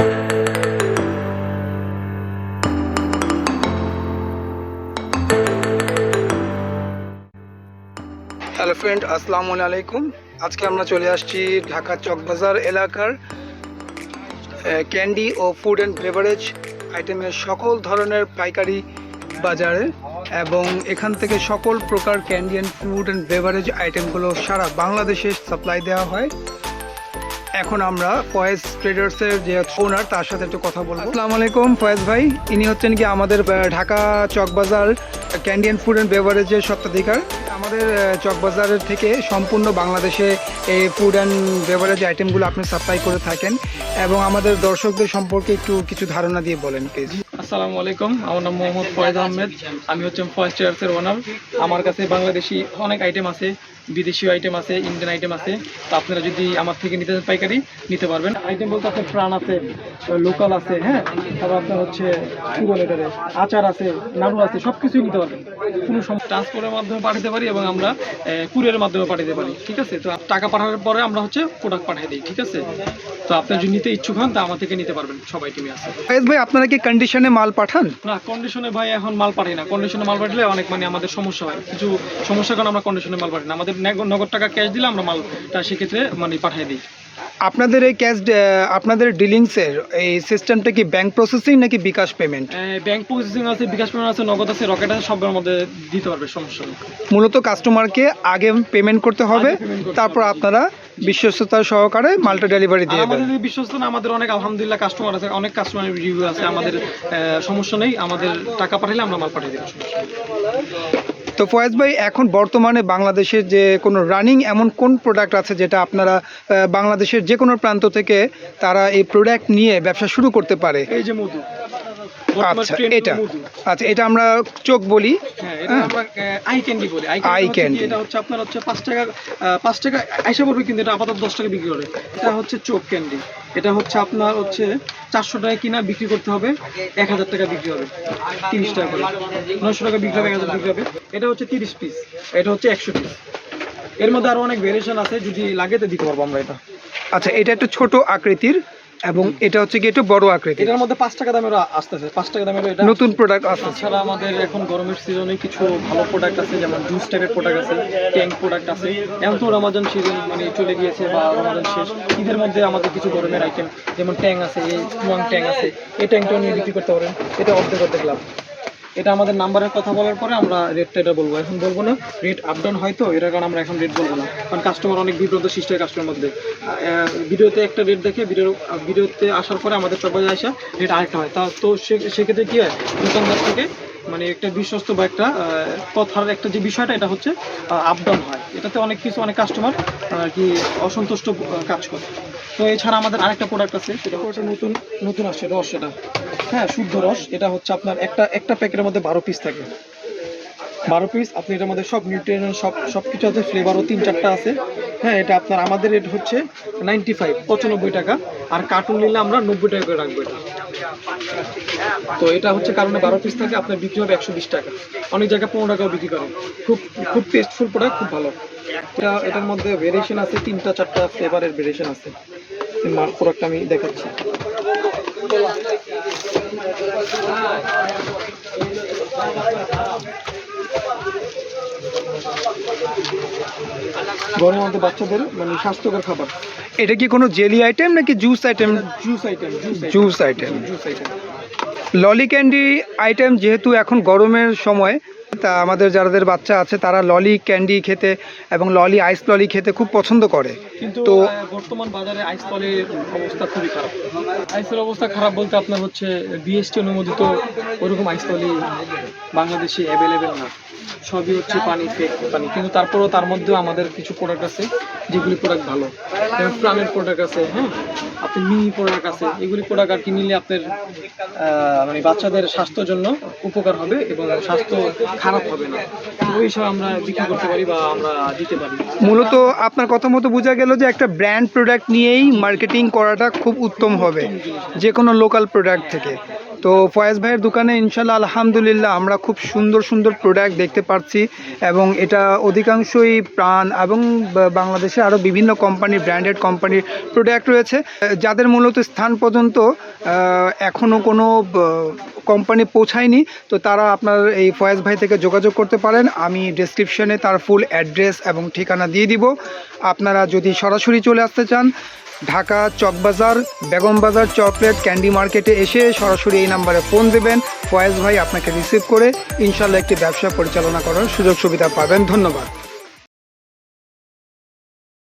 Hello friend, আসসালামু আলাইকুম। আজকে আমরা চলে আসছি ঢাকা চকবাজার এলাকার ক্যান্ডি ও ফুড অ্যান্ড বেভারেজ আইটেমের সকল ধরনের পাইকারি বাজারে, এবং এখান থেকে সকল প্রকার candy and food and beverage আইটেমগুলো সারা বাংলাদেশে সাপ্লাই দেওয়া হয়। এখন আমরা ফয়েজ ট্রেডার্সের যে ওনার, তার সাথে একটু কথা বলবো। আসসালামু আলাইকুম ফয়েজ ভাই, ইনি হচ্ছেন কি আমাদের Dhaka Chawkbazar candy and food and বেভারেজের স্বত্বাধিকার। আমাদের চকবাজারের থেকে সম্পূর্ণ বাংলাদেশে এই ফুড অ্যান্ড বেভারেজ আইটেমগুলো আপনি সাপ্লাই করে থাকেন, এবং আমাদের দর্শকদের সম্পর্কে একটু কিছু ধারণা দিয়ে বলেন প্লিজ। আসসালামু আলাইকুম, আমার নাম মোহাম্মদ ফয়েজ আহমেদ। আমি হচ্ছে ফয়েজ ট্রেডার্সের ওনার। আমার কাছে বাংলাদেশি অনেক আইটেম আছে, বিদেশি আইটেম আছে, ইন্ডিয়ান আইটেম আছে। তো আপনারা যদি আমার থেকে নিতে চান পাইকারি নিতে পারবেন। আইটেম বলতে আপনার প্রাণ আছে, লোকাল আছে, হ্যাঁ, তারপর আপনার হচ্ছে কী বলে এটারে, আচার আছে, নাড়ু আছে, সব কিছুই নিতে পারবেন। কোনো ট্রান্সপোর্টের মাধ্যমে পাঠাতে পারি এবং আমরা কুরিয়ারের মাধ্যমে পাঠাতে পারি। ঠিক আছে, তো টাকা পাঠানোর পরে আমরা হচ্ছে প্রোডাক্ট পাঠিয়ে দিই। ঠিক আছে, তো আপনার যদি নিতে ইচ্ছুক হন তা আমার থেকে নিতে পারবেন। সব আইটেমই আছে। ফয়েজ ভাই, আপনারা কি কন্ডিশনে মাল পাঠান? না, কন্ডিশনে ভাই এখন মাল পাঠাই না। কন্ডিশনে মাল পাঠালে অনেক আমাদের সমস্যা হয়, কিছু সমস্যার কারণে আমরা কন্ডিশনে মাল পাঠাই না। আমাদের নগদ টাকা ক্যাশ দিলে আমরা মালটা সেক্ষেত্রে পাঠিয়ে দিই। আপনাদের এই ক্যাশ, আপনাদের ডিলিংসের এই সিস্টেমটা কি ব্যাংক প্রসেসিং নাকি বিকাশ পেমেন্ট? ব্যাংক প্রসেসিং আছে, বিকাশ পেমেন্ট আছে, নগদ আছে, রকেট আছে, সবের মধ্যে দিতে পারবে, সমস্যা নেই। মূলত কাস্টমারকে আগে পেমেন্ট করতে হবে, তারপর আপনারা বিশ্বস্ততা সহকারে মালটা ডেলিভারি দিয়ে দেবেন। আমাদের বিশ্বস্ত না, আমাদের অনেক আলহামদুলিল্লাহ কাস্টমার আছে, অনেক কাস্টমারের রিভিউ আছে। আমাদের সমস্যা নেই, আমাদের টাকা পাঠালে আমরা মাল পাঠিয়ে দেবো। তো ফয়েজ ভাই, এখন বর্তমানে বাংলাদেশের যে কোনো রানিং এমন কোন প্রোডাক্ট আছে যেটা আপনারা বাংলাদেশের যে কোনো প্রান্ত থেকে তারা এই প্রোডাক্ট নিয়ে ব্যবসা শুরু করতে পারে? এই যে মধু। আচ্ছা, এটা আমরা চোখ বলি। হ্যাঁ, এটা আমরা আই ক্যান্ডি বলি। আই ক্যান্ডি এটা হচ্ছে আপনার হচ্ছে 5 টাকা আইসা পড়বে, কিন্তু এটা আপাতত 10 টাকা বিক্রি করে। এটা হচ্ছে চোখ ক্যান্ডি। এটা হচ্ছে আপনার হচ্ছে 400 টাকা কিনা বিক্রি করতে হবে, 1000 টাকা বিক্রি হবে, 30 টাকা করে। 900 টাকা বিক্রি হবে, 1000 বিক্রি হবে। এটা হচ্ছে 30 পিস, এটা হচ্ছে 100 পিস। এর মধ্যে আরো অনেক ভেরিয়েশন আছে, যদি লাগে তো দিতে পারবো আমরা এটা। আচ্ছা, এটা একটু ছোট আকৃতির এবং এটা হচ্ছে কি একটু বড় আকৃতির। এটার মধ্যে 5 টাকা দামের আসতেছে, 5 টাকা দামের এটা নতুন প্রোডাক্ট আসছে। তাছাড়া আমাদের এখন গরমের সিজনে কিছু ভালো প্রোডাক্ট আছে, যেমন জুস টাইপের প্রোডাক্ট আছে, ট্যাঙ্ক প্রোডাক্ট আছে। এখন তো রমাজান সিজন চলে গিয়েছে, বা রমাজান শেষ, ঈদের মধ্যে আমাদের কিছু গরমের আইটেম, যেমন ট্যাঙ্ক আছে, এই টুয়াং ট্যাঙ্ক আছে, এই ট্যাঙ্কটাও নিয়ে বিক্রি করতে পারেন। এটা অর্ধেক লাভ। এটা আমাদের নাম্বারের কথা বলার পরে আমরা রেটটা এটা বলবো, এখন বলবো না। রেট আপ ডাউন হয়তো, এটার কারণে আমরা এখন রেট বলবো না, কারণ কাস্টমার অনেক বিব্রত সৃষ্টি হয় কাস্টমার মধ্যে। ভিডিওতে একটা রেট দেখে ভিডিওতে আসার পরে আমাদের চকবাজারে আসা রেট আরেকটা হয়। তো সেক্ষেত্রে কী হয়, দোকানদার থেকে একটা বিশ্বস্ত বা একটা কথার একটা যে বিষয়টা, এটা হচ্ছে আপ ডাউন হয়। এটাতে অনেক কাস্টমার আর কি অসন্তুষ্ট কাজ করে। তো এছাড়া আমাদের আরেকটা প্রোডাক্ট আছে, সেটা হচ্ছে নতুন আসছে রস। সেটা হ্যাঁ, শুদ্ধ রস। এটা হচ্ছে আপনার একটা প্যাকেটের মধ্যে 12 পিস থাকে, 12 পিস। আপনি এটার মধ্যে সব নিউট্রিয়েন্ট সব কিছু আছে, ফ্লেভারও 3-4টা আছে। হ্যাঁ, এটা আপনার আমাদের রেট হচ্ছে 95 টাকা, আর কার্টুন নিলে আমরা 90 টাকা করে রাখবো এটা। তো এটা হচ্ছে কারণে 12 পিস থাকে, আপনার বিক্রি হবে 120 টাকা, অনেক জায়গায় 15 টাকাও বিক্রি করে। খুব টেস্টফুল প্রোডাক্ট, খুব ভালো। এটার মধ্যে ভেরিয়েশন আছে, 3-4টা ফ্লেভারের ভেরিয়েশন আছে। প্রোডাক্ট আমি দেখাচ্ছি। গরমের মধ্যে বাচ্চাদের স্বাস্থ্যকর খাবার। এটা কি কোনো জেলি আইটেম নাকি জুস আইটেম? Juice item. ললি ক্যান্ডি আইটেম, যেহেতু এখন গরমের সময়, তা আমাদের যাদের বাচ্চা আছে তারা ললি ক্যান্ডি খেতে এবং আইস ললি খেতে খুব পছন্দ করে। কিন্তু তো বর্তমান বাজারে আইস ললির অবস্থা খুবই খারাপ। আইসের অবস্থা খারাপ বলতে আপনার হচ্ছে বিএসটি অনুমোদিত ওরকম আইস ললি বাংলাদেশে অ্যাভেলেবেল না, সবই হচ্ছে ফেক পানি। কিন্তু তারপরেও তার মধ্যেও আমাদের কিছু প্রোডাক্ট আছে যেগুলি প্রোডাক্ট ভালো, যেমন প্রাণের প্রোডাক্ট আছে, হ্যাঁ, আপনি মিনি প্রোডাক্ট আছে। এগুলি প্রোডাক্ট আর কি নিলে আপনার বাচ্চাদের স্বাস্থ্যের জন্য উপকার হবে এবং স্বাস্থ্য খারাপ হবে না। ওই হিসাবে আমরা বিক্রি করতে পারি বা আমরা দিতে পারি। মূলত আপনার কথা মতো বোঝা গেল যে একটা ব্র্যান্ড প্রোডাক্ট নিয়েই মার্কেটিং করাটা খুব উত্তম হবে যে কোনো লোকাল প্রোডাক্ট থেকে। তো ফয়েজ ভাইয়ের দোকানে ইনশাল্লাহ আলহামদুলিল্লাহ আমরা খুব সুন্দর সুন্দর প্রোডাক্ট দেখতে পাচ্ছি, এবং এটা অধিকাংশই প্রাণ এবং বাংলাদেশে আরও বিভিন্ন কোম্পানির ব্র্যান্ডেড কোম্পানির প্রোডাক্ট রয়েছে, যাদের মূলত স্থান পর্যন্ত এখনও কোনো কোম্পানি পৌঁছায়নি। তো তারা আপনার এই ফয়েজ ভাই থেকে যোগাযোগ করতে পারেন। আমি ডেসক্রিপশনে তার ফুল অ্যাড্রেস এবং ঠিকানা দিয়ে দিব। আপনারা যদি সরাসরি চলে আসতে চান, ঢাকা চকবাজার বেগম বাজার চকলেট ক্যান্ডি মার্কেটে এসে সরাসরি এই নাম্বারে ফোন দেবেন। ফয়েজ ভাই আপনাকে রিসিভ করে ইনশাল্লাহ একটি ব্যবসা পরিচালনা করার সুযোগ সুবিধা পাবেন। ধন্যবাদ।